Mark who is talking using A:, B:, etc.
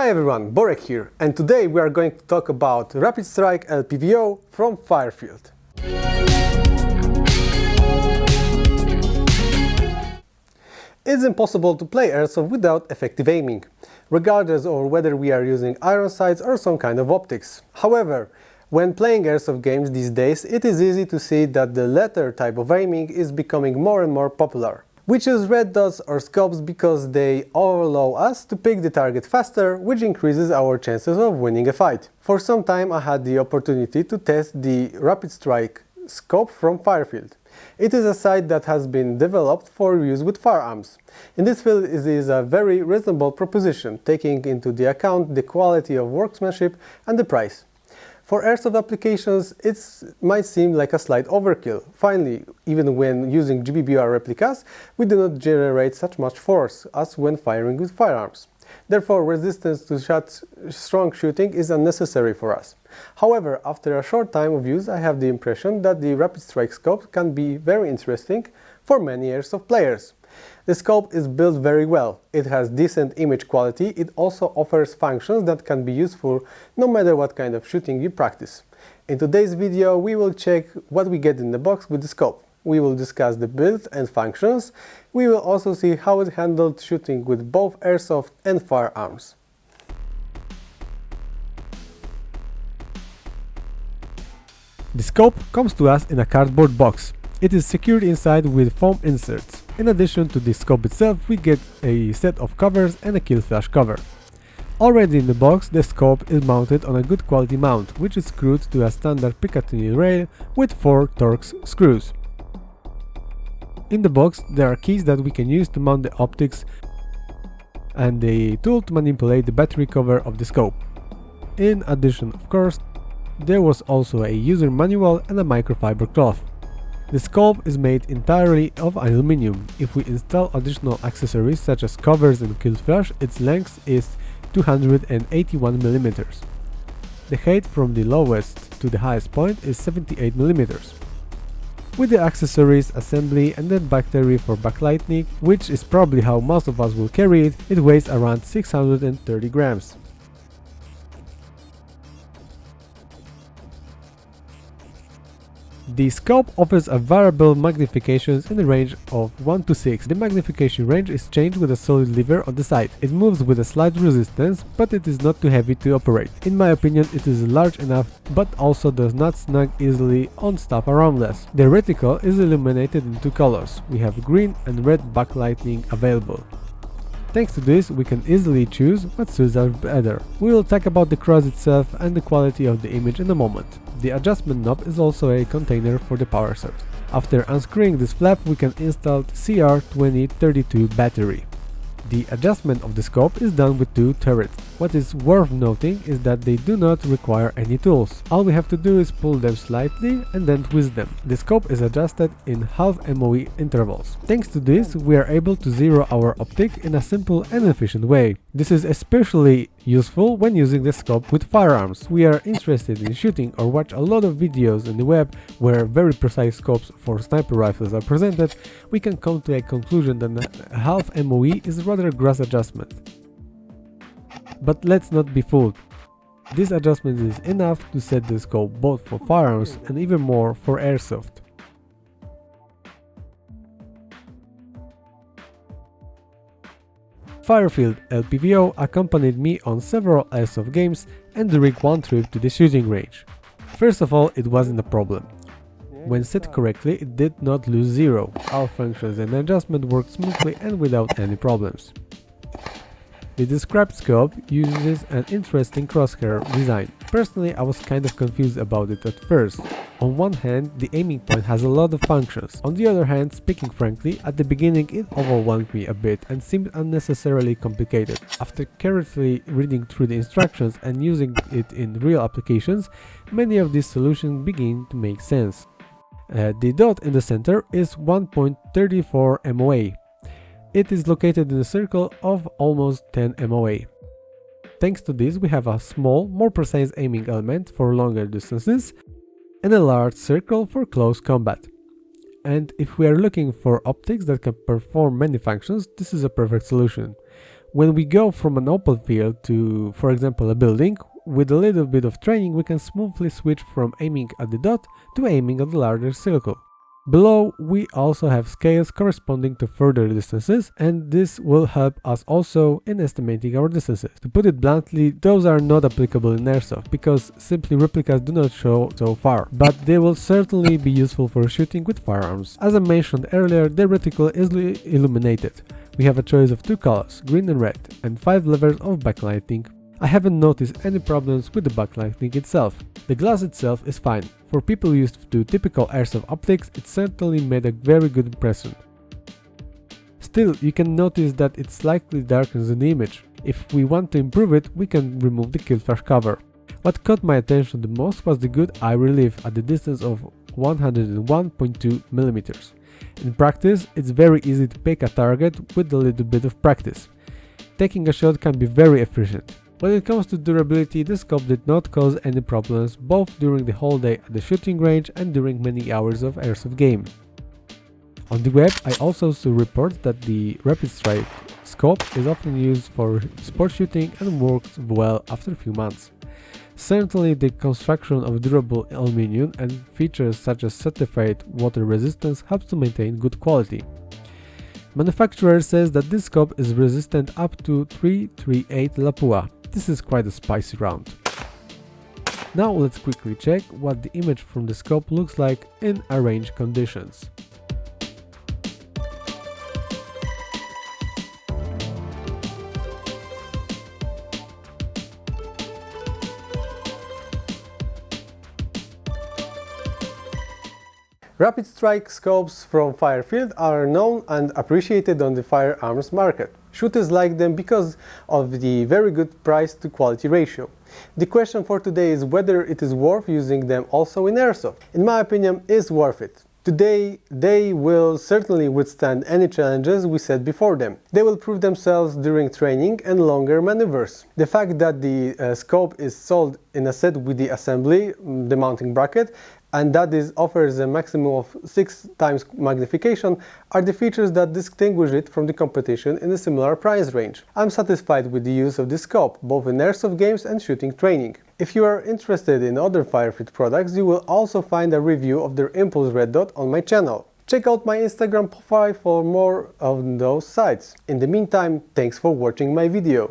A: Hi everyone, Borek here, and today we are going to talk about Rapidstrike LPVO from Firefield. It's impossible to play airsoft without effective aiming, regardless of whether we are using iron sights or some kind of optics. However, when playing airsoft games these days, it is easy to see that the latter type of aiming is becoming more and more popular. We choose red dots or scopes because they allow us to pick the target faster, which increases our chances of winning a fight. For some time I had the opportunity to test the Rapidstrike scope from Firefield. It is a sight that has been developed for use with firearms. In this field, it is a very reasonable proposition, taking into the account the quality of workmanship and the price. For airsoft applications, it might seem like a slight overkill. Finally, even when using GBBR replicas, we do not generate such much force as when firing with firearms. Therefore, resistance to strong shooting is unnecessary for us. However, after a short time of use, I have the impression that the Rapidstrike scope can be very interesting for many airsoft players. The scope is built very well, it has decent image quality, it also offers functions that can be useful no matter what kind of shooting you practice. In today's video we will check what we get in the box with the scope. We will discuss the build and functions. We will also see how it handled shooting with both airsoft and firearms.
B: The scope comes to us in a cardboard box. It is secured inside with foam inserts. In addition to the scope itself, we get a set of covers and a kill flash cover. Already in the box, the scope is mounted on a good quality mount, which is screwed to a standard Picatinny rail with 4 Torx screws. In the box, there are keys that we can use to mount the optics and a tool to manipulate the battery cover of the scope. In addition, of course, there was also a user manual and a microfiber cloth. The scope is made entirely of aluminum. If we install additional accessories such as covers and kill flash, its length is 281 mm. The height from the lowest to the highest point is 78 mm. With the accessories, assembly and then battery for backlighting, which is probably how most of us will carry it, it weighs around 630 grams. The scope offers a variable magnifications in the range of 1 to 6. The magnification range is changed with a solid lever on the side. It moves with a slight resistance, but it is not too heavy to operate. In my opinion, it is large enough, but also does not snag easily on stuff around us. The reticle is illuminated in 2 colors. We have green and red backlighting available. Thanks to this, we can easily choose what suits us better. We will talk about the cross itself and the quality of the image in a moment. The adjustment knob is also a container for the power source. After unscrewing this flap, we can install the CR2032 battery. The adjustment of the scope is done with 2 turrets. What is worth noting is that they do not require any tools. All we have to do is pull them slightly and then twist them. The scope is adjusted in half MOE intervals. Thanks to this, we are able to zero our optic in a simple and efficient way. This is especially useful when using the scope with firearms. We are interested in shooting or watch a lot of videos on the web where very precise scopes for sniper rifles are presented. We can come to a conclusion that half MOE is rather gross adjustment. But let's not be fooled. This adjustment is enough to set the scope both for firearms and even more for airsoft. Firefield LPVO accompanied me on several airsoft games and during one trip to the shooting range. First of all, it wasn't a problem. When set correctly, it did not lose zero. All functions and adjustment worked smoothly and without any problems. The described scope uses an interesting crosshair design. Personally, I was kind of confused about it at first. On one hand, the aiming point has a lot of functions. On the other hand, speaking frankly, at the beginning it overwhelmed me a bit and seemed unnecessarily complicated. After carefully reading through the instructions and using it in real applications, many of these solutions begin to make sense. The dot in the center is 1.34 MOA. It is located in a circle of almost 10 MOA. Thanks to this, we have a small, more precise aiming element for longer distances and a large circle for close combat. And if we are looking for optics that can perform many functions, this is a perfect solution. When we go from an open field to, for example, a building, with a little bit of training we can smoothly switch from aiming at the dot to aiming at the larger circle. Below, we also have scales corresponding to further distances, and this will help us also in estimating our distances. To put it bluntly, those are not applicable in airsoft, because simply replicas do not show so far, but they will certainly be useful for shooting with firearms. As I mentioned earlier, the reticle is illuminated. We have a choice of 2 colors, green and red, and 5 levels of backlighting. I haven't noticed any problems with the backlighting itself. The glass itself is fine. For people used to typical airsoft optics, it certainly made a very good impression. Still, you can notice that it slightly darkens the image. If we want to improve it, we can remove the camouflage cover. What caught my attention the most was the good eye relief at the distance of 101.2 mm. In practice, it's very easy to pick a target with a little bit of practice. Taking a shot can be very efficient. When it comes to durability, the scope did not cause any problems both during the whole day at the shooting range and during many hours of airsoft game. On the web, I also saw reports that the Rapidstrike scope is often used for sport shooting and works well after a few months. Certainly, the construction of durable aluminum and features such as certified water resistance helps to maintain good quality. Manufacturer says that this scope is resistant up to 338 Lapua. This is quite a spicy round. Now let's quickly check what the image from the scope looks like in arranged conditions.
A: Rapidstrike scopes from Firefield are known and appreciated on the firearms market. Shooters like them because of the very good price to quality ratio. The question for today is whether it is worth using them also in airsoft. In my opinion, it's worth it. Today, they will certainly withstand any challenges we set before them. They will prove themselves during training and longer maneuvers. The fact that the scope is sold in a set with the assembly, the mounting bracket, and that offers a maximum of 6 times magnification are the features that distinguish it from the competition in a similar price range. I'm satisfied with the use of this scope, both in airsoft games and shooting training. If you are interested in other Firefield products, you will also find a review of their Impulse Red Dot on my channel. Check out my Instagram profile for more on those sites. In the meantime, thanks for watching my video.